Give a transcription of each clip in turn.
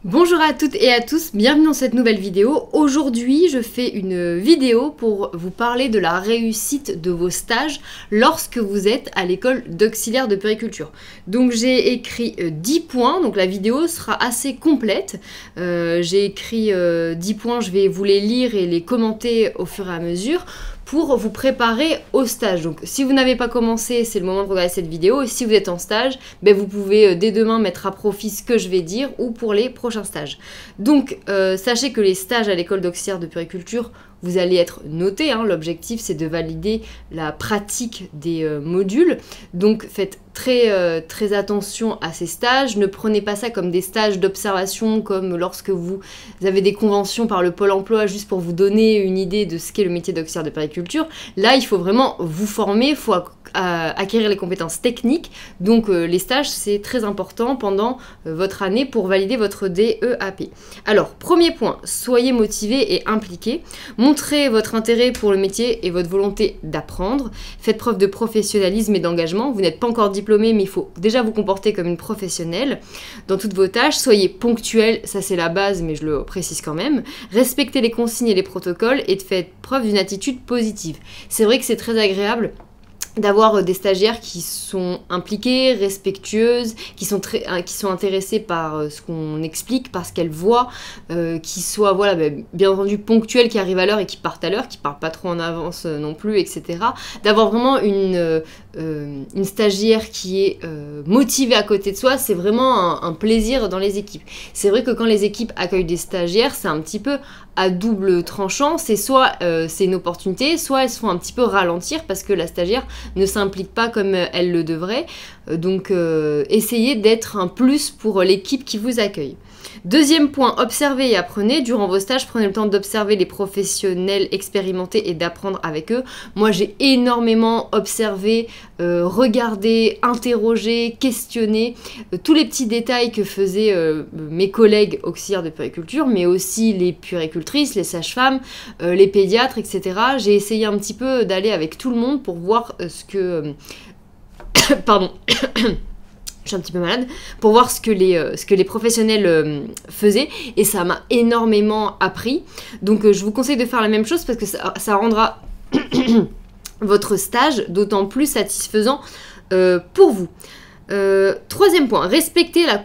Bonjour à toutes et à tous, bienvenue dans cette nouvelle vidéo. Aujourd'hui, je fais une vidéo pour vous parler de la réussite de vos stages lorsque vous êtes à l'école d'auxiliaire de puériculture. Donc j'ai écrit 10 points, donc la vidéo sera assez complète. J'ai écrit 10 points, je vais vous les lire et les commenter au fur et à mesure pour vous préparer au stage. Donc si vous n'avez pas commencé, c'est le moment de regarder cette vidéo. Et si vous êtes en stage, ben, vous pouvez dès demain mettre à profit ce que je vais dire ou pour les prochains stages. Donc sachez que les stages à l'école d'auxiliaire de puériculture, vous allez être noté, hein. L'objectif c'est de valider la pratique des modules. Donc faites très attention à ces stages. Ne prenez pas ça comme des stages d'observation, comme lorsque vous avez des conventions par le Pôle emploi juste pour vous donner une idée de ce qu'est le métier d'auxiliaire de puériculture. Là, il faut vraiment vous former, il faut acquérir les compétences techniques. Donc les stages, c'est très important pendant votre année pour valider votre DEAP. Alors, premier point, soyez motivé et impliqué. Montrez votre intérêt pour le métier et votre volonté d'apprendre. Faites preuve de professionnalisme et d'engagement. Vous n'êtes pas encore diplômé, mais il faut déjà vous comporter comme une professionnelle dans toutes vos tâches. Soyez ponctuel, ça c'est la base, mais je le précise quand même. Respectez les consignes et les protocoles et faites preuve d'une attitude positive. C'est vrai que c'est très agréable d'avoir des stagiaires qui sont impliquées, respectueuses, qui sont intéressées par ce qu'on explique, par ce qu'elles voient, qui soient, voilà, bien entendu ponctuelles, qui arrivent à l'heure et qui partent à l'heure, qui partent pas trop en avance non plus, etc. D'avoir vraiment une stagiaire qui est motivée à côté de soi, c'est vraiment un plaisir dans les équipes. C'est vrai que quand les équipes accueillent des stagiaires, c'est un petit peu à double tranchant, c'est soit c'est une opportunité, soit elles se font un petit peu ralentir parce que la stagiaire ne s'implique pas comme elle le devrait. Donc essayez d'être un plus pour l'équipe qui vous accueille. Deuxième point, observez et apprenez. Durant vos stages, prenez le temps d'observer les professionnels expérimentés et d'apprendre avec eux. Moi, j'ai énormément observé, regardé, interrogé, questionné tous les petits détails que faisaient mes collègues auxiliaires de puériculture, mais aussi les puéricultrices, les sages-femmes, les pédiatres, etc. J'ai essayé un petit peu d'aller avec tout le monde pour voir ce que... Pardon. Je suis un petit peu malade, pour voir ce que les professionnels faisaient, et ça m'a énormément appris. Donc je vous conseille de faire la même chose parce que ça rendra votre stage d'autant plus satisfaisant pour vous. Troisième point, respectez la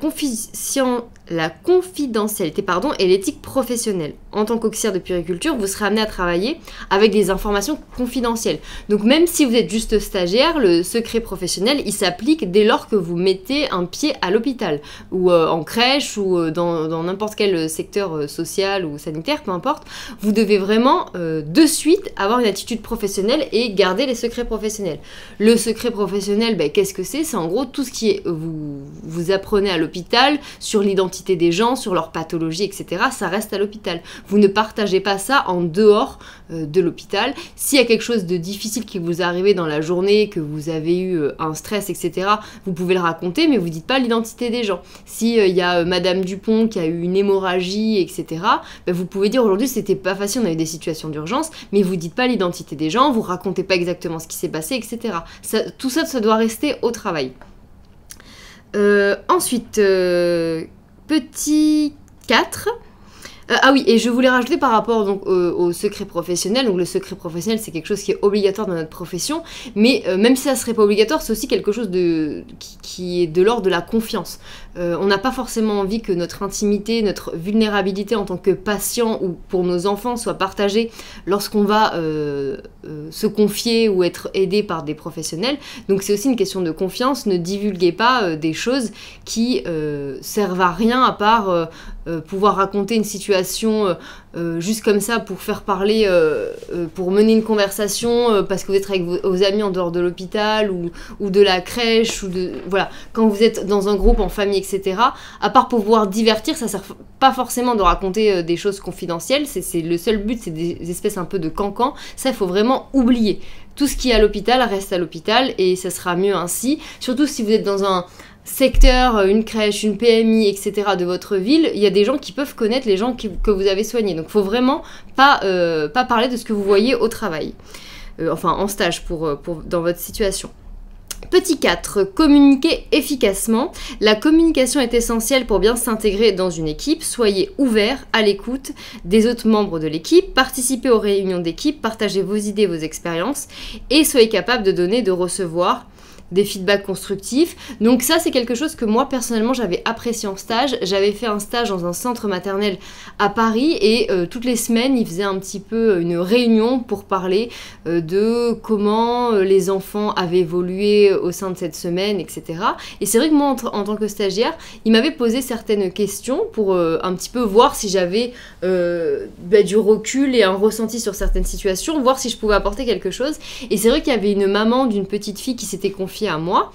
confidentialité et l'éthique professionnelle. En tant qu'auxiliaire de puériculture, vous serez amené à travailler avec des informations confidentielles. Donc même si vous êtes juste stagiaire, le secret professionnel, il s'applique dès lors que vous mettez un pied à l'hôpital, ou en crèche, ou dans n'importe quel secteur social ou sanitaire, peu importe. Vous devez vraiment de suite avoir une attitude professionnelle et garder les secrets professionnels. Le secret professionnel, qu'est-ce que c'est? C'est en gros tout ce qui est, vous apprenez à l'hôpital sur l'identité des gens, sur leur pathologie, etc. Ça reste à l'hôpital. Vous ne partagez pas ça en dehors de l'hôpital. S'il y a quelque chose de difficile qui vous est arrivé dans la journée, que vous avez eu un stress, etc., vous pouvez le raconter, mais vous ne dites pas l'identité des gens. S'il y a Madame Dupont qui a eu une hémorragie, etc., vous pouvez dire aujourd'hui c'était pas facile, on a eu des situations d'urgence, mais vous ne dites pas l'identité des gens, vous ne racontez pas exactement ce qui s'est passé, etc. Tout ça, ça doit rester au travail. Ensuite, petit 4. Ah oui, et je voulais rajouter par rapport donc au secret professionnel. Donc le secret professionnel, c'est quelque chose qui est obligatoire dans notre profession, mais même si ça serait pas obligatoire, c'est aussi quelque chose qui est de l'ordre de la confiance. On n'a pas forcément envie que notre intimité, notre vulnérabilité en tant que patient ou pour nos enfants soit partagée lorsqu'on va se confier ou être aidé par des professionnels. Donc c'est aussi une question de confiance. Ne divulguez pas des choses qui servent à rien à part pouvoir raconter une situation juste comme ça pour faire parler, pour mener une conversation parce que vous êtes avec vos amis en dehors de l'hôpital ou de la crèche, voilà, quand vous êtes dans un groupe, en famille, etc. À part pouvoir divertir, ça sert pas forcément de raconter des choses confidentielles, c'est le seul but, c'est des espèces un peu de cancan. Ça, il faut vraiment oublier. Tout ce qui est à l'hôpital reste à l'hôpital et ça sera mieux ainsi, surtout si vous êtes dans un secteur, une crèche, une PMI, etc. de votre ville, il y a des gens qui peuvent connaître les gens que vous avez soignés. Donc il faut vraiment pas parler de ce que vous voyez au travail, enfin en stage dans votre situation. Petit 4, communiquer efficacement. La communication est essentielle pour bien s'intégrer dans une équipe. Soyez ouvert à l'écoute des autres membres de l'équipe, participez aux réunions d'équipe, partagez vos idées, vos expériences et soyez capable de donner, de recevoir des feedbacks constructifs. Donc ça, c'est quelque chose que moi, personnellement, j'avais apprécié en stage. J'avais fait un stage dans un centre maternel à Paris et toutes les semaines, ils faisaient un petit peu une réunion pour parler de comment les enfants avaient évolué au sein de cette semaine, etc. Et c'est vrai que moi, en tant que stagiaire, ils m'avaient posé certaines questions pour un petit peu voir si j'avais du recul et un ressenti sur certaines situations, voir si je pouvais apporter quelque chose. Et c'est vrai qu'il y avait une maman d'une petite fille qui s'était confiée à moi.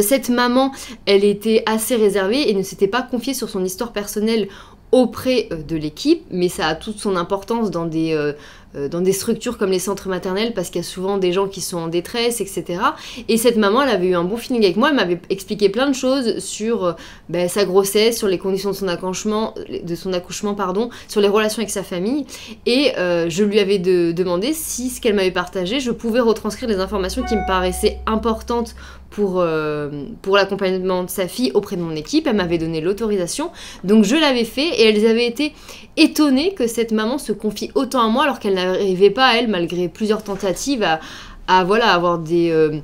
Cette maman, elle était assez réservée et ne s'était pas confiée sur son histoire personnelle auprès de l'équipe, mais ça a toute son importance dans des structures comme les centres maternels parce qu'il y a souvent des gens qui sont en détresse, etc. Et cette maman, elle avait eu un bon feeling avec moi, elle m'avait expliqué plein de choses sur sa grossesse, sur les conditions de son accouchement, sur les relations avec sa famille. Et je lui avais demandé si ce qu'elle m'avait partagé, je pouvais retranscrire des informations qui me paraissaient importantes pour l'accompagnement de sa fille auprès de mon équipe. Elle m'avait donné l'autorisation, donc je l'avais fait et elles avaient été étonnées que cette maman se confie autant à moi alors qu'elle n'arrivait pas, elle, malgré plusieurs tentatives, à avoir des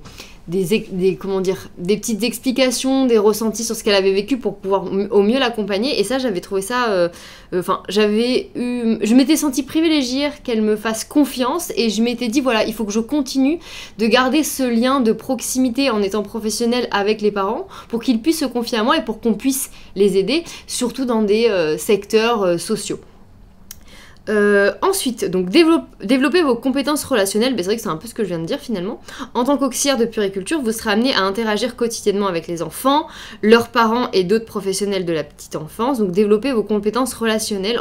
petites explications, des ressentis sur ce qu'elle avait vécu pour pouvoir au mieux l'accompagner. Et ça, j'avais trouvé ça... je m'étais sentie privilégiée qu'elle me fasse confiance et je m'étais dit, voilà, il faut que je continue de garder ce lien de proximité en étant professionnelle avec les parents pour qu'ils puissent se confier à moi et pour qu'on puisse les aider, surtout dans des secteurs sociaux. Ensuite, donc développer vos compétences relationnelles, c'est vrai que c'est un peu ce que je viens de dire finalement. En tant qu'auxiliaire de puériculture, vous serez amené à interagir quotidiennement avec les enfants, leurs parents et d'autres professionnels de la petite enfance. Donc développer vos compétences relationnelles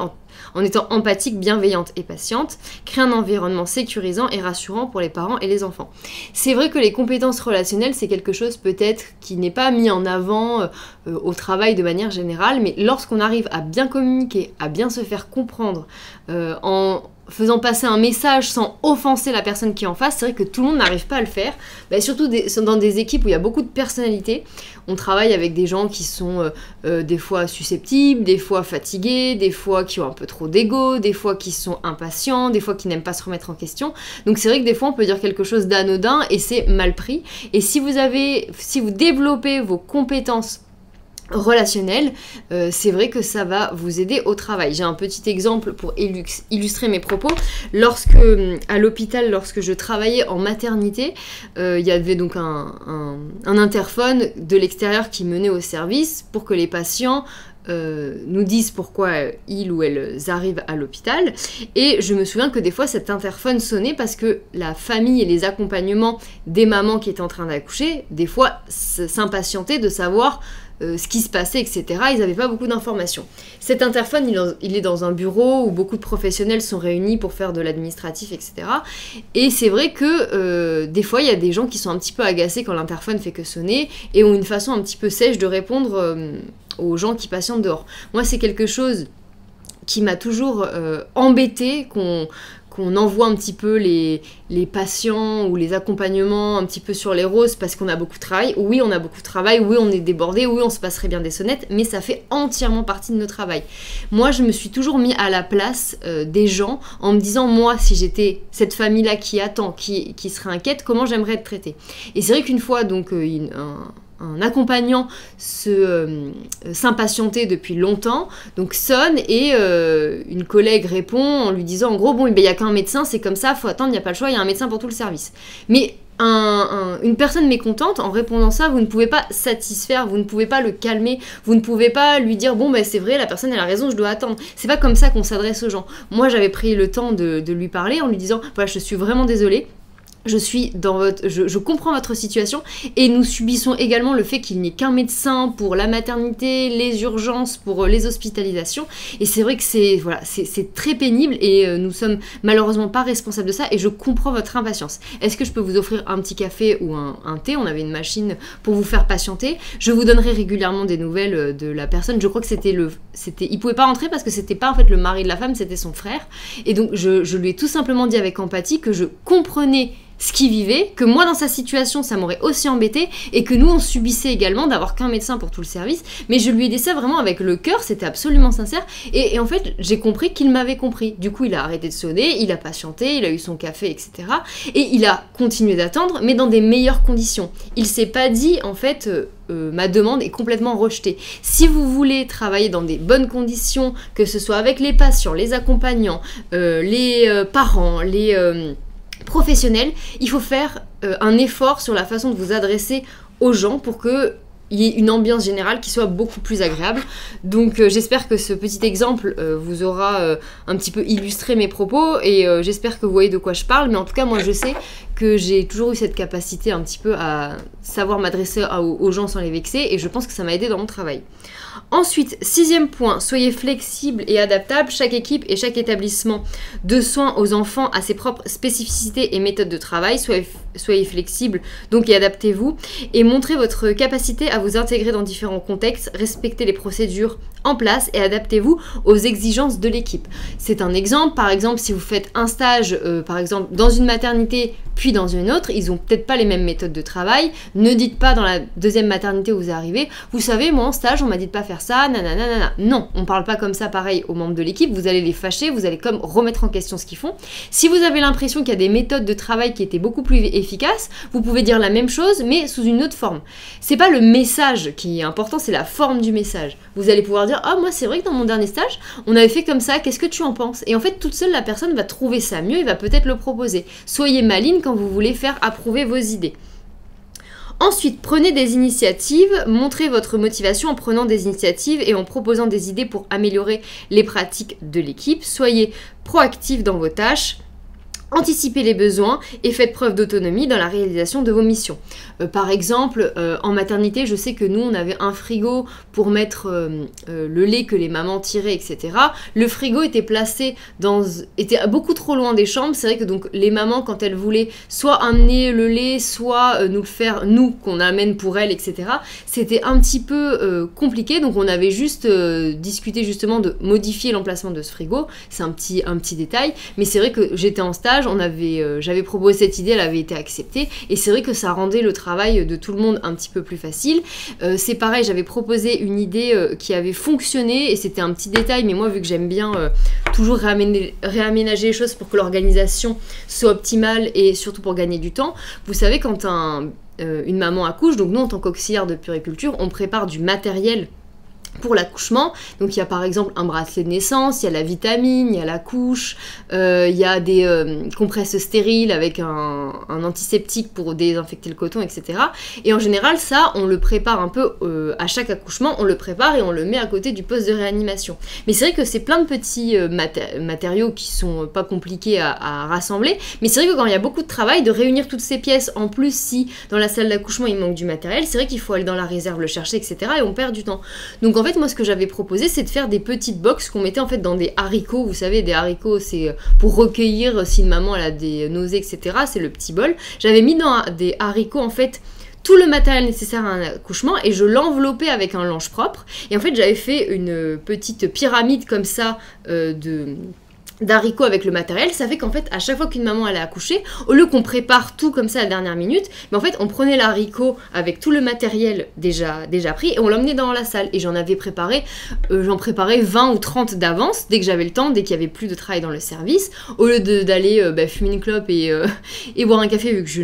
en étant empathique, bienveillante et patiente, créer un environnement sécurisant et rassurant pour les parents et les enfants. C'est vrai que les compétences relationnelles, c'est quelque chose peut-être qui n'est pas mis en avant au travail de manière générale, mais lorsqu'on arrive à bien communiquer, à bien se faire comprendre, en faisant passer un message sans offenser la personne qui est en face, c'est vrai que tout le monde n'arrive pas à le faire, surtout dans des équipes où il y a beaucoup de personnalités. On travaille avec des gens qui sont des fois susceptibles, des fois fatigués, des fois qui ont un peu trop d'ego, des fois qui sont impatients, des fois qui n'aiment pas se remettre en question. Donc c'est vrai que des fois on peut dire quelque chose d'anodin et c'est mal pris. Et si vous développez vos compétences relationnel, c'est vrai que ça va vous aider au travail. J'ai un petit exemple pour illustrer mes propos. À l'hôpital, lorsque je travaillais en maternité, il y avait donc un interphone de l'extérieur qui menait au service pour que les patients nous disent pourquoi ils ou elles arrivent à l'hôpital. Et je me souviens que des fois cet interphone sonnait parce que la famille et les accompagnements des mamans qui étaient en train d'accoucher, des fois s'impatientaient de savoir ce qui se passait, etc. Ils n'avaient pas beaucoup d'informations. Cet interphone, il est dans un bureau où beaucoup de professionnels sont réunis pour faire de l'administratif, etc. Et c'est vrai que des fois, il y a des gens qui sont un petit peu agacés quand l'interphone fait que sonner et ont une façon un petit peu sèche de répondre aux gens qui patientent dehors. Moi, c'est quelque chose qui m'a toujours embêtée, qu'on envoie un petit peu les patients ou les accompagnements un petit peu sur les roses parce qu'on a beaucoup de travail. Oui, on a beaucoup de travail, oui, on est débordé, oui, on se passerait bien des sonnettes, mais ça fait entièrement partie de notre travail. Moi, je me suis toujours mis à la place des gens en me disant, moi, si j'étais cette famille-là qui attend, qui serait inquiète, comment j'aimerais être traitée. Et c'est vrai qu'une fois, donc, un accompagnant s'impatientait depuis longtemps, donc sonne et une collègue répond en lui disant en gros bon il n'y a qu'un médecin, c'est comme ça, faut attendre, il n'y a pas le choix, il y a un médecin pour tout le service. Mais une personne mécontente, en répondant ça, vous ne pouvez pas satisfaire, vous ne pouvez pas le calmer, vous ne pouvez pas lui dire bon c'est vrai, la personne elle a raison, je dois attendre. C'est pas comme ça qu'on s'adresse aux gens. Moi j'avais pris le temps de lui parler en lui disant voilà, je suis vraiment désolée, je comprends votre situation et nous subissons également le fait qu'il n'y ait qu'un médecin pour la maternité, les urgences, pour les hospitalisations. Et c'est vrai que c'est très pénible et nous sommes malheureusement pas responsables de ça et je comprends votre impatience. Est-ce que je peux vous offrir un petit café ou un thé? On avait une machine pour vous faire patienter. Je vous donnerai régulièrement des nouvelles de la personne. Je crois que il pouvait pas rentrer parce que c'était pas en fait le mari de la femme, c'était son frère. Et donc je lui ai tout simplement dit avec empathie que je comprenais ce qu'il vivait, que moi dans sa situation ça m'aurait aussi embêté et que nous on subissait également d'avoir qu'un médecin pour tout le service, mais je lui ai dit ça vraiment avec le cœur, c'était absolument sincère et en fait j'ai compris qu'il m'avait compris. Du coup il a arrêté de sonner, il a patienté, il a eu son café, etc. Et il a continué d'attendre mais dans des meilleures conditions. Il s'est pas dit en fait ma demande est complètement rejetée. Si vous voulez travailler dans des bonnes conditions, que ce soit avec les patients, les accompagnants, les parents, les professionnel, il faut faire un effort sur la façon de vous adresser aux gens pour que il y ait une ambiance générale qui soit beaucoup plus agréable. Donc j'espère que ce petit exemple vous aura un petit peu illustré mes propos et j'espère que vous voyez de quoi je parle, mais en tout cas moi je sais que j'ai toujours eu cette capacité un petit peu à savoir m'adresser aux gens sans les vexer et je pense que ça m'a aidé dans mon travail. Ensuite, 6e point, soyez flexible et adaptable. Chaque équipe et chaque établissement de soins aux enfants a ses propres spécificités et méthodes de travail. Soyez flexible donc et adaptez-vous et montrez votre capacité à vous intégrer dans différents contextes, respectez les procédures en place et adaptez-vous aux exigences de l'équipe. C'est un exemple, par exemple si vous faites un stage par exemple dans une maternité puis dans une autre, ils ont peut-être pas les mêmes méthodes de travail. Ne dites pas dans la deuxième maternité où vous arrivez, vous savez moi en stage on m'a dit de pas faire ça, nanana. Non, on parle pas comme ça pareil aux membres de l'équipe, vous allez les fâcher, vous allez comme remettre en question ce qu'ils font. Si vous avez l'impression qu'il y a des méthodes de travail qui étaient beaucoup plus efficaces, vous pouvez dire la même chose mais sous une autre forme. C'est pas le message qui est important, c'est la forme du message. Vous allez pouvoir dire, ah moi c'est vrai que dans mon dernier stage, on avait fait comme ça, qu'est-ce que tu en penses? Et en fait toute seule la personne va trouver ça mieux et va peut-être le proposer. Soyez maligne quand vous voulez faire approuver vos idées. Ensuite, prenez des initiatives, montrez votre motivation en prenant des initiatives et en proposant des idées pour améliorer les pratiques de l'équipe. Soyez proactifs dans vos tâches. Anticipez les besoins et faites preuve d'autonomie dans la réalisation de vos missions. Par exemple, en maternité, je sais que nous, on avait un frigo pour mettre le lait que les mamans tiraient, etc. Le frigo était était beaucoup trop loin des chambres. C'est vrai que donc les mamans, quand elles voulaient soit amener le lait, soit nous le faire, nous, qu'on amène pour elles, etc. C'était un petit peu compliqué. Donc on avait juste discuté justement de modifier l'emplacement de ce frigo. C'est un petit détail. Mais c'est vrai que j'étais en stage, j'avais proposé cette idée, elle avait été acceptée et c'est vrai que ça rendait le travail de tout le monde un petit peu plus facile. C'est pareil, j'avais proposé une idée qui avait fonctionné et c'était un petit détail, mais moi vu que j'aime bien toujours réaménager les choses pour que l'organisation soit optimale et surtout pour gagner du temps, vous savez quand une maman accouche, donc nous en tant qu'auxiliaire de puériculture, on prépare du matériel pour l'accouchement. Donc il y a par exemple un bracelet de naissance, il y a la vitamine, il y a la couche, il y a des compresses stériles avec un antiseptique pour désinfecter le coton, etc. Et en général ça on le prépare un peu à chaque accouchement, on le prépare et on le met à côté du poste de réanimation. Mais c'est vrai que c'est plein de petits matériaux qui sont pas compliqués à rassembler, mais c'est vrai que quand il y a beaucoup de travail, de réunir toutes ces pièces, en plus si dans la salle d'accouchement il manque du matériel, c'est vrai qu'il faut aller dans la réserve le chercher, etc. et on perd du temps. Donc en fait moi ce que j'avais proposé c'est de faire des petites box qu'on mettait en fait dans des haricots. Vous savez des haricots c'est pour recueillir si une maman elle a des nausées, etc. c'est le petit bol. J'avais mis dans des haricots en fait tout le matériel nécessaire à un accouchement et je l'enveloppais avec un linge propre et en fait j'avais fait une petite pyramide comme ça d'haricots avec le matériel. Ça fait qu'en fait à chaque fois qu'une maman allait accoucher, au lieu qu'on prépare tout comme ça à la dernière minute, mais en fait on prenait l'haricot avec tout le matériel déjà pris et on l'emmenait dans la salle et j'en préparais 20 ou 30 d'avance dès que j'avais le temps, dès qu'il y avait plus de travail dans le service, au lieu d'aller fumer une clope et boire un café vu que je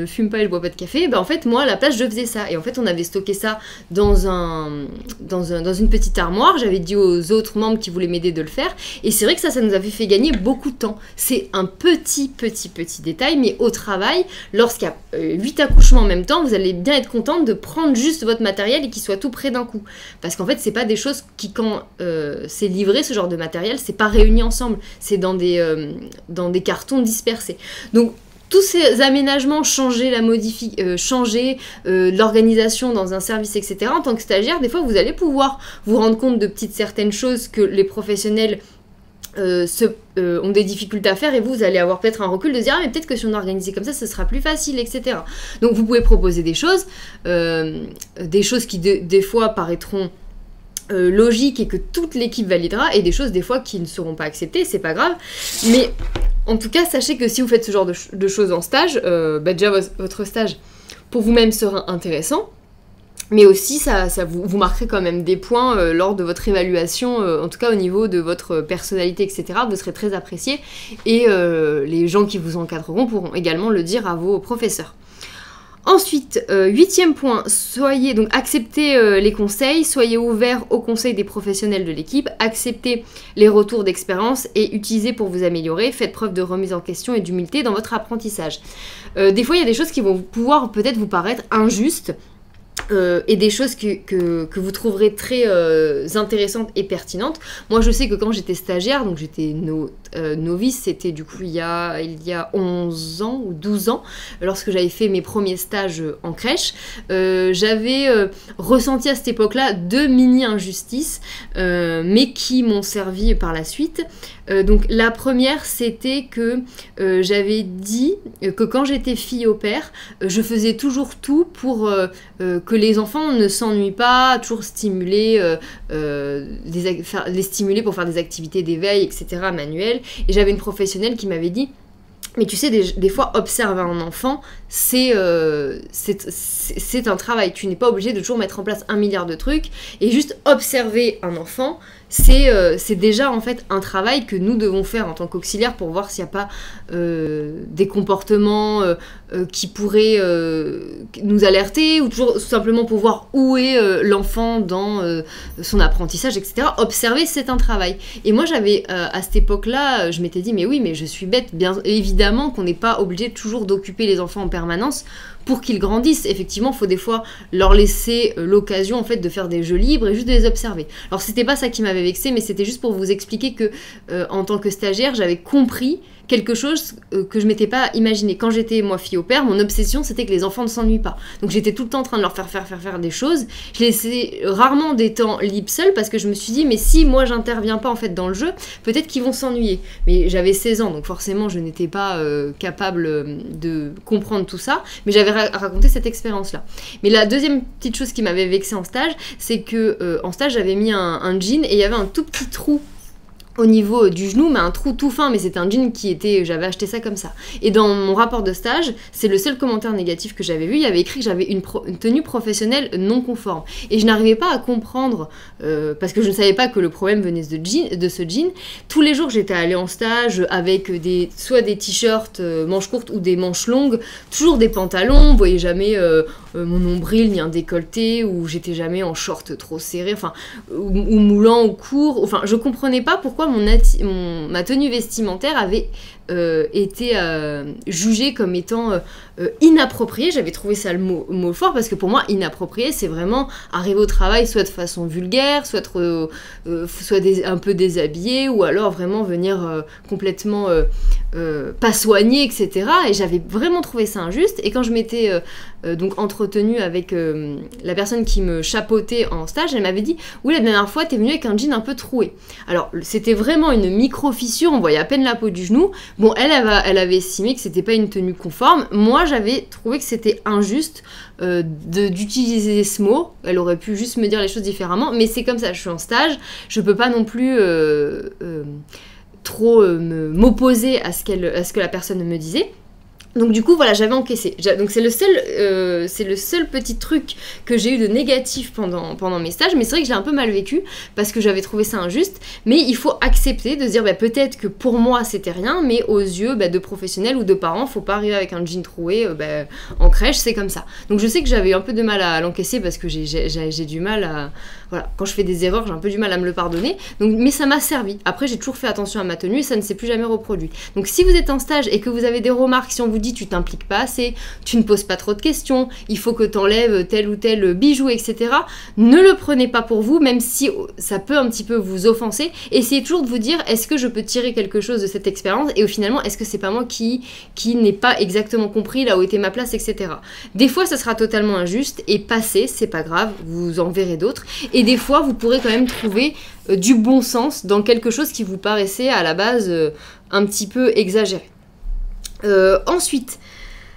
fume pas et je bois pas de café, en fait moi à la place je faisais ça et en fait on avait stocké ça dans une petite armoire. J'avais dit aux autres membres qui voulaient m'aider de le faire et c'est vrai que ça nous avait fait gagner beaucoup de temps. C'est un petit détail, mais au travail, lorsqu'il y a 8 accouchements en même temps, vous allez bien être contente de prendre juste votre matériel et qu'il soit tout prêt d'un coup. Parce qu'en fait, c'est pas des choses qui, quand c'est livré, ce genre de matériel, c'est pas réuni ensemble. C'est dans des cartons dispersés. Donc, tous ces aménagements, changer l'organisation dans un service, etc. En tant que stagiaire, des fois, vous allez pouvoir vous rendre compte de certaines choses que les professionnels ont des difficultés à faire et vous allez avoir peut-être un recul de dire ah mais peut-être que si on organisait comme ça ce sera plus facile, etc. Donc vous pouvez proposer des choses qui des fois paraîtront logiques et que toute l'équipe validera et des choses des fois qui ne seront pas acceptées, c'est pas grave, mais En tout cas, sachez que si vous faites ce genre de choses en stage, déjà votre stage pour vous-même sera intéressant, mais aussi ça vous marquerez quand même des points lors de votre évaluation, en tout cas au niveau de votre personnalité, etc. Vous serez très apprécié, et les gens qui vous encadreront pourront également le dire à vos professeurs. Ensuite, 8e point, acceptez les conseils, soyez ouverts aux conseils des professionnels de l'équipe, acceptez les retours d'expérience et utilisez pour vous améliorer, faites preuve de remise en question et d'humilité dans votre apprentissage. Des fois, il y a des choses qui vont pouvoir peut-être vous paraître injustes, et des choses que vous trouverez très intéressantes et pertinentes. Moi, je sais que quand j'étais stagiaire, donc j'étais novice, c'était du coup il y a 11 ans ou 12 ans, lorsque j'avais fait mes premiers stages en crèche, j'avais ressenti à cette époque-là 2 mini-injustices, mais qui m'ont servi par la suite. Donc la première, c'était que j'avais dit que quand j'étais fille au père, je faisais toujours tout pour que les enfants ne s'ennuient pas, toujours stimuler, les stimuler pour faire des activités d'éveil, etc., manuelles. Et j'avais une professionnelle qui m'avait dit: mais tu sais, des fois, observer un enfant, c'est un travail. Tu n'es pas obligé de toujours mettre en place 1 milliard de trucs. Et juste observer un enfant, c'est déjà en fait un travail que nous devons faire en tant qu'auxiliaire pour voir s'il n'y a pas des comportements qui pourraient nous alerter, ou toujours simplement pour voir où est l'enfant dans son apprentissage, etc. Observer, c'est un travail. Et moi, j'avais à cette époque-là, je m'étais dit: mais oui, mais je suis bête, bien évidemment qu'on n'est pas obligé toujours d'occuper les enfants en permanence pour qu'ils grandissent. Effectivement, il faut des fois leur laisser l'occasion en fait de faire des jeux libres et juste de les observer. Alors c'était pas ça qui m'avait vexée, mais c'était juste pour vous expliquer que en tant que stagiaire, j'avais compris quelque chose que je m'étais pas imaginé. Quand j'étais moi fille au père, mon obsession c'était que les enfants ne s'ennuient pas. Donc j'étais tout le temps en train de leur faire des choses. Je laissais rarement des temps libres seuls parce que je me suis dit: mais si moi j'interviens pas en fait dans le jeu, peut-être qu'ils vont s'ennuyer. Mais j'avais 16 ans, donc forcément je n'étais pas capable de comprendre tout ça, mais j'avais raconté cette expérience-là. Mais la deuxième petite chose qui m'avait vexée en stage, c'est que en stage j'avais mis un jean et il y avait un tout petit trou au niveau du genou, mais un trou tout fin, mais c'était un jean j'avais acheté ça comme ça. Et dans mon rapport de stage, c'est le seul commentaire négatif que j'avais vu, il y avait écrit que j'avais une tenue professionnelle non conforme. Et je n'arrivais pas à comprendre, parce que je ne savais pas que le problème venait de ce jean. Tous les jours, j'étais allée en stage avec soit des t-shirts manches courtes ou des manches longues, toujours des pantalons, vous voyez jamais mon nombril ni un décolleté, ou j'étais jamais en short trop serré, enfin, ou moulant ou court. Enfin, je comprenais pas pourquoi ma tenue vestimentaire avait été jugée comme étant inappropriée. J'avais trouvé ça le mot fort, parce que pour moi, inapproprié, c'est vraiment arriver au travail soit de façon vulgaire, soit un peu déshabillé, ou alors vraiment venir complètement pas soigné, etc. Et j'avais vraiment trouvé ça injuste. Et quand je m'étais donc entretenue avec la personne qui me chapeautait en stage, elle m'avait dit: oui, la dernière fois, t'es venue avec un jean un peu troué. Alors, c'était vraiment une micro-fissure, on voyait à peine la peau du genou. Bon, elle avait estimé que c'était pas une tenue conforme. Moi, j'avais trouvé que c'était injuste d'utiliser ce mot. Elle aurait pu juste me dire les choses différemment, mais c'est comme ça, je suis en stage, je peux pas non plus trop m'opposer à ce que la personne me disait. Donc du coup, voilà, j'avais encaissé. Donc c'est le seul petit truc que j'ai eu de négatif pendant mes stages, mais c'est vrai que j'ai un peu mal vécu parce que j'avais trouvé ça injuste. Mais il faut accepter de se dire, peut-être que pour moi c'était rien, mais aux yeux de professionnels ou de parents, faut pas arriver avec un jean troué en crèche, c'est comme ça. Donc je sais que j'avais un peu de mal à l'encaisser parce que j'ai du mal à... Voilà, quand je fais des erreurs, j'ai un peu du mal à me le pardonner. Donc, mais ça m'a servi. Après, j'ai toujours fait attention à ma tenue et ça ne s'est plus jamais reproduit. Donc si vous êtes en stage et que vous avez des remarques, si on vous dit tu t'impliques pas assez, tu ne poses pas trop de questions, il faut que tu enlèves tel ou tel bijou, etc. Ne le prenez pas pour vous, même si ça peut un petit peu vous offenser. Essayez toujours de vous dire, est-ce que je peux tirer quelque chose de cette expérience, et finalement, est-ce que c'est pas moi qui n'ai pas exactement compris là où était ma place, etc. Des fois, ça sera totalement injuste et passez, c'est pas grave, vous en verrez d'autres. Et des fois, vous pourrez quand même trouver du bon sens dans quelque chose qui vous paraissait à la base un petit peu exagéré. Ensuite,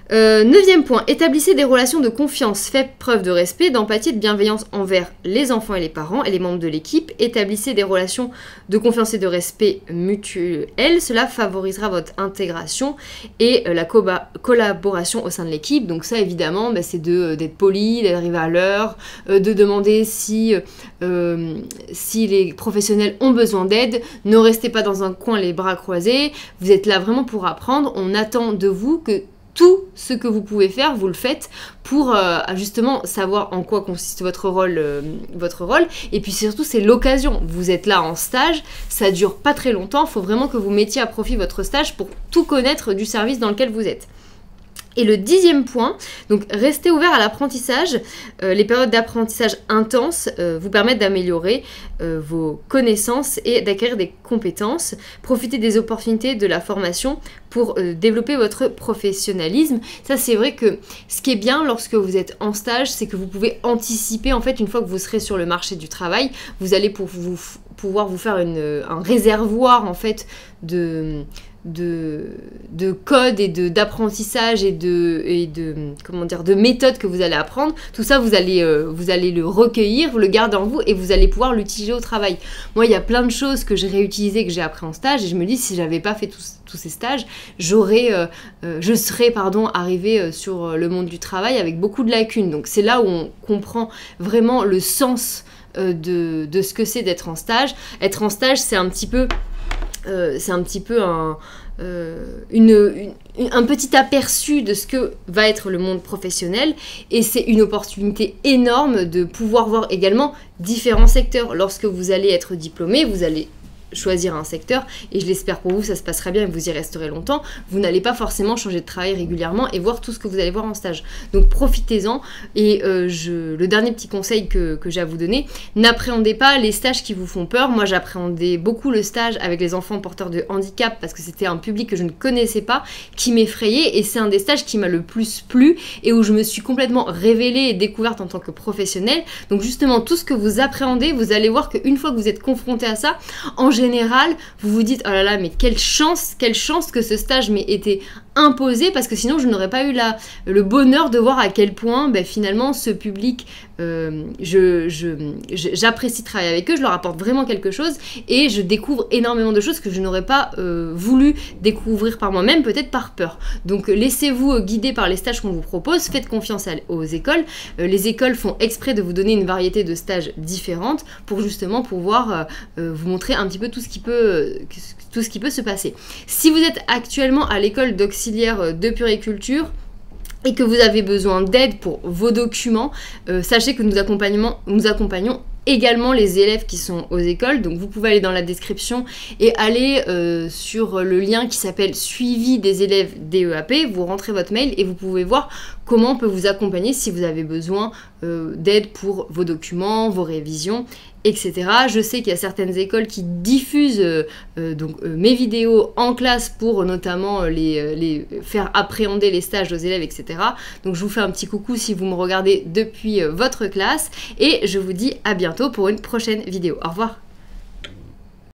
Neuvième point, établissez des relations de confiance, faites preuve de respect, d'empathie et de bienveillance envers les enfants et les parents et les membres de l'équipe. Établissez des relations de confiance et de respect mutuel, cela favorisera votre intégration et la collaboration au sein de l'équipe. Donc ça évidemment, c'est d'être poli, d'arriver à l'heure, de demander si les professionnels ont besoin d'aide. Ne restez pas dans un coin les bras croisés, vous êtes là vraiment pour apprendre. On attend de vous que tout ce que vous pouvez faire, vous le faites pour justement savoir en quoi consiste votre rôle. Et puis surtout, c'est l'occasion. Vous êtes là en stage, ça dure pas très longtemps, il faut vraiment que vous mettiez à profit votre stage pour tout connaître du service dans lequel vous êtes. Et le 10e point, donc restez ouvert à l'apprentissage. Les périodes d'apprentissage intenses vous permettent d'améliorer vos connaissances et d'acquérir des compétences. Profitez des opportunités de la formation pour développer votre professionnalisme. Ça, c'est vrai que ce qui est bien lorsque vous êtes en stage, c'est que vous pouvez anticiper, en fait, une fois que vous serez sur le marché du travail, vous allez pouvoir vous faire un réservoir, en fait, de code et d'apprentissage et de méthodes que vous allez apprendre. Tout ça, vous allez le recueillir, vous le garder en vous et vous allez pouvoir l'utiliser au travail. Moi, il y a plein de choses que j'ai réutilisées, que j'ai appris en stage et je me dis, si j'avais pas fait tous ces stages, je serais arrivée sur le monde du travail avec beaucoup de lacunes. Donc c'est là où on comprend vraiment le sens de ce que c'est d'être en stage. Être en stage, c'est un petit peu un petit aperçu de ce que va être le monde professionnel et c'est une opportunité énorme de pouvoir voir également différents secteurs. Lorsque vous allez être diplômé, vous allez choisir un secteur et je l'espère pour vous, ça se passera bien et vous y resterez longtemps. Vous n'allez pas forcément changer de travail régulièrement et voir tout ce que vous allez voir en stage. Donc profitez-en et le dernier petit conseil que j'ai à vous donner, n'appréhendez pas les stages qui vous font peur. Moi, j'appréhendais beaucoup le stage avec les enfants porteurs de handicap parce que c'était un public que je ne connaissais pas, qui m'effrayait et c'est un des stages qui m'a le plus plu et où je me suis complètement révélée et découverte en tant que professionnelle. Donc justement, tout ce que vous appréhendez, vous allez voir qu'une fois que vous êtes confronté à ça, en général, vous vous dites, oh là là, mais quelle chance que ce stage m'ait été imposé, parce que sinon je n'aurais pas eu le bonheur de voir à quel point finalement ce public, j'apprécie travailler avec eux, je leur apporte vraiment quelque chose et je découvre énormément de choses que je n'aurais pas voulu découvrir par moi-même, peut-être par peur. Donc laissez-vous guider par les stages qu'on vous propose, faites confiance aux écoles. Les écoles font exprès de vous donner une variété de stages différentes pour justement pouvoir vous montrer un petit peu tout ce qui peut se passer. Si vous êtes actuellement à l'école d'auxiliaire de puériculture et que vous avez besoin d'aide pour vos documents, sachez que nous accompagnons également les élèves qui sont aux écoles. Donc vous pouvez aller dans la description et aller sur le lien qui s'appelle suivi des élèves DEAP, vous rentrez votre mail et vous pouvez voir comment on peut vous accompagner si vous avez besoin d'aide pour vos documents, vos révisions, etc. Je sais qu'il y a certaines écoles qui diffusent mes vidéos en classe pour notamment les faire appréhender les stages aux élèves, etc. Donc je vous fais un petit coucou si vous me regardez depuis votre classe et je vous dis à bientôt pour une prochaine vidéo. Au revoir.